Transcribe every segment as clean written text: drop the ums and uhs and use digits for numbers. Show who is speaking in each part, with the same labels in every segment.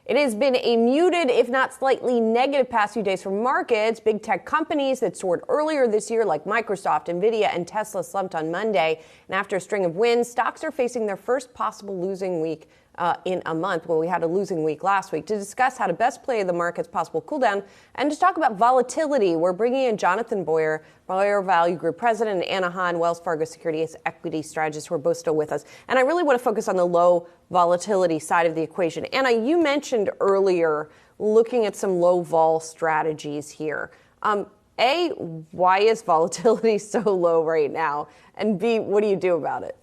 Speaker 1: It has been a muted, if not slightly negative, past few days for markets. Big tech companies that soared earlier this year, like Microsoft, Nvidia, and Tesla, slumped on Monday. And after a string of wins, stocks are facing their first possible losing week in a month, when we had a losing week last week. To discuss how to best play the market's possible cool down and to talk about volatility, we're bringing in Jonathan Boyar, Boyar Value Group President, and Anna Han, Wells Fargo Securities Equity Strategist, who are both still with us. And I really want to focus on the low volatility side of the equation. Anna, you mentioned earlier looking at some low vol strategies here. A, why is volatility so low right now? And B, what do you do about it?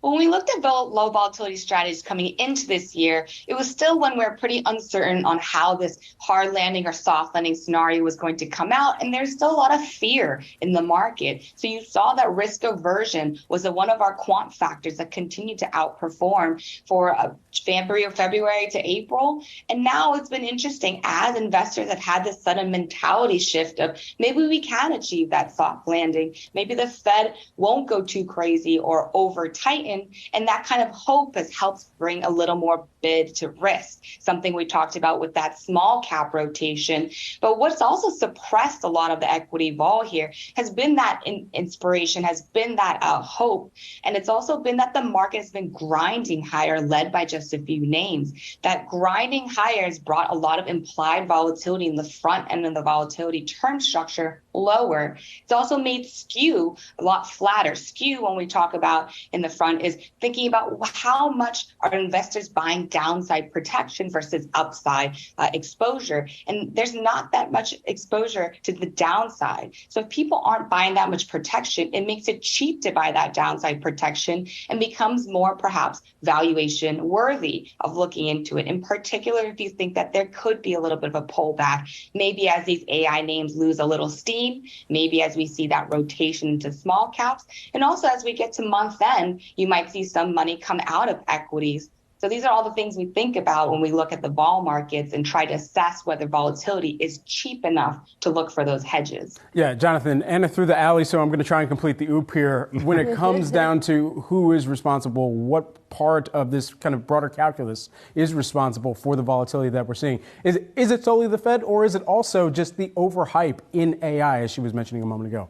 Speaker 2: When we looked at low volatility strategies coming into this year, it was still when we were pretty uncertain on how this hard landing or soft landing scenario was going to come out. And there's still a lot of fear in the market. So you saw that risk aversion was one of our quant factors that continued to outperform for February to April. And now it's been interesting as investors have had this sudden mentality shift of maybe we can achieve that soft landing. Maybe the Fed won't go too crazy or over tighten. And that kind of hope has helped bring a little more bid to risk, something we talked about with that small cap rotation. But what's also suppressed a lot of the equity vol here has been that inspiration, has been that hope. And it's also been that the market has been grinding higher, led by just a few names. That grinding higher has brought a lot of implied volatility in the front end of the volatility term structure lower. It's also made skew a lot flatter. Skew, when we talk about in the front, is thinking about how much are investors buying downside protection versus upside exposure. And there's not that much exposure to the downside. So if people aren't buying that much protection, it makes it cheap to buy that downside protection and becomes more perhaps valuation worthy of looking into it. In particular, if you think that there could be a little bit of a pullback, maybe as these AI names lose a little steam, maybe as we see that rotation into small caps, and also as we get to month end, you might see some money come out of equities. So these are all the things we think about when we look at the vol markets and try to assess whether volatility is cheap enough to look for those hedges.
Speaker 3: Yeah, Jonathan, Anna threw the alley, so I'm going to try and complete the oop here. When it comes down to who is responsible, what part of this kind of broader calculus is responsible for the volatility that we're seeing? Is it solely the Fed, or is it also just the overhype in AI, as she was mentioning a moment ago?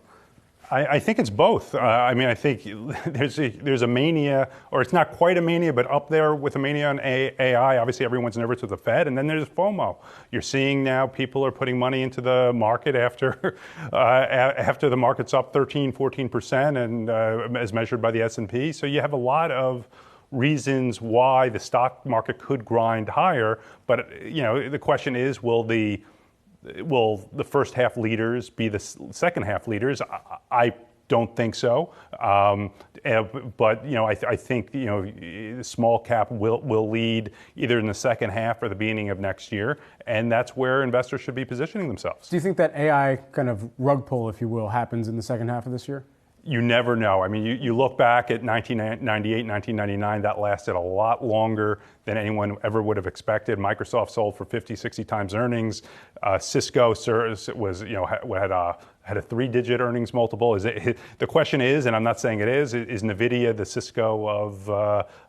Speaker 4: I think it's both. I think there's a mania, or it's not quite a mania, but up there with a mania on AI. Obviously, everyone's nervous with the Fed, and then there's FOMO. You're seeing now people are putting money into the market after the market's up 13-14%, and as measured by the S&P. So you have a lot of reasons why the stock market could grind higher. But the question is, will the first half leaders be the second half leaders? I don't think so. But I think small cap will lead either in the second half or the beginning of next year, and that's where investors should be positioning themselves.
Speaker 3: Do you think that AI kind of rug pull, if you will, happens in the second half of this year?
Speaker 4: You never know. I mean, you look back at 1998, 1999, that lasted a lot longer than anyone ever would have expected. Microsoft sold for 50, 60 times earnings. Cisco was, had a 3-digit earnings multiple. The question is, and I'm not saying it is Nvidia the Cisco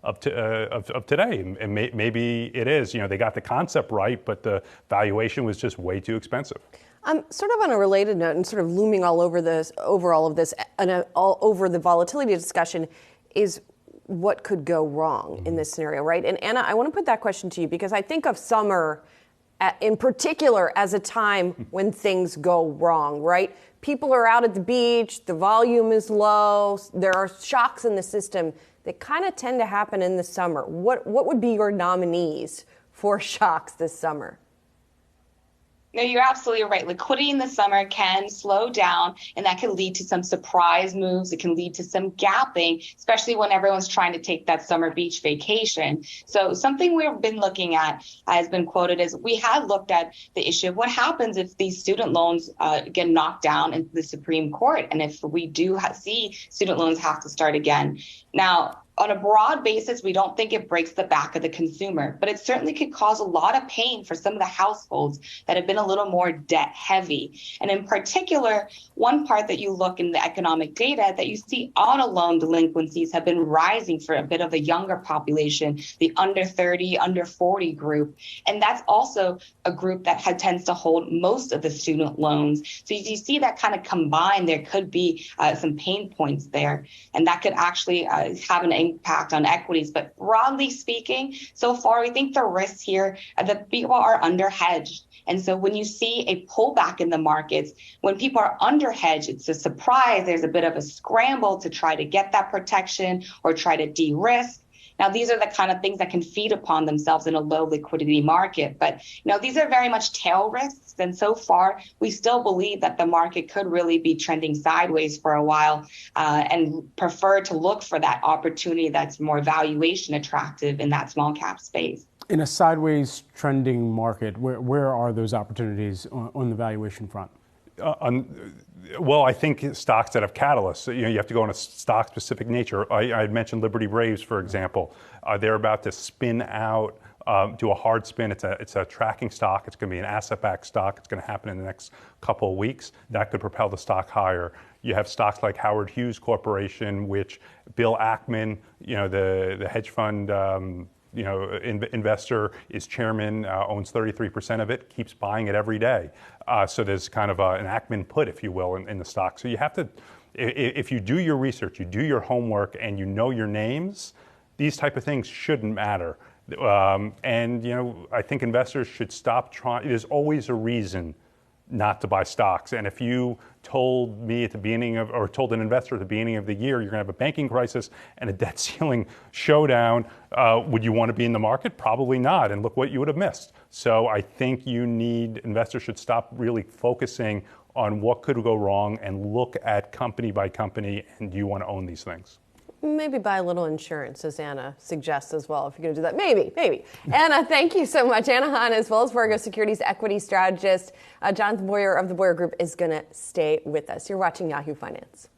Speaker 4: of today? And maybe it is. They got the concept right, but the valuation was just way too expensive.
Speaker 1: Sort of on a related note, and sort of looming all over this, over all of this, and all over the volatility discussion, is what could go wrong in this scenario, right? And Anna, I want to put that question to you because I think of summer in particular as a time when things go wrong, right? People are out at the beach, the volume is low, there are shocks in the system that kind of tend to happen in the summer. What would be your nominees for shocks this summer?
Speaker 2: No, you're absolutely right. Liquidity in the summer can slow down, and that can lead to some surprise moves. It can lead to some gapping, especially when everyone's trying to take that summer beach vacation. So something we've been looking at has been quoted as we had looked at the issue of what happens if these student loans get knocked down in the Supreme Court, and if we do see student loans have to start again. Now, on a broad basis, we don't think it breaks the back of the consumer, but it certainly could cause a lot of pain for some of the households that have been a little more debt heavy. And in particular, one part that you look in the economic data that you see auto loan delinquencies have been rising for a bit of the younger population, the under 30, under 40 group. And that's also a group that tends to hold most of the student loans. So as you see that kind of combined, there could be some pain points there. And that could actually have an impact on equities. But broadly speaking, so far, we think the risks here are that people are under hedged. And so when you see a pullback in the markets, when people are under hedged, it's a surprise. There's a bit of a scramble to try to get that protection or try to de-risk. Now, these are the kind of things that can feed upon themselves in a low liquidity market. But, these are very much tail risks. And so far, we still believe that the market could really be trending sideways for a while and prefer to look for that opportunity that's more valuation attractive in that small cap space.
Speaker 3: In a sideways trending market, where are those opportunities on the valuation front?
Speaker 4: Well, I think stocks that have catalysts. You have to go on a stock-specific nature. I had mentioned Liberty Braves, for example. They're about to spin out, do a hard spin. It's a tracking stock. It's going to be an asset-backed stock. It's going to happen in the next couple of weeks. That could propel the stock higher. You have stocks like Howard Hughes Corporation, which Bill Ackman, the hedge fund investor, is chairman, owns 33% of it, keeps buying it every day. So there's kind of an Ackman put, if you will, in the stock. So you have to, if you do your research, you do your homework, and you know your names, these type of things shouldn't matter. I think investors should stop trying. There's always a reason not to buy stocks. And if you told me at the beginning of, or told an investor at the beginning of the year, you're going to have a banking crisis and a debt ceiling showdown, would you want to be in the market? Probably not. And look what you would have missed. So I think investors should stop really focusing on what could go wrong and look at company by company, and do you want to own these things?
Speaker 1: Maybe buy a little insurance, as Anna suggests as well, if you're going to do that. Maybe. Anna, thank you so much. Anna Hahn, as well as Fargo Securities Equity Strategist. Jonathan Boyar of the Boyar Group is going to stay with us. You're watching Yahoo Finance.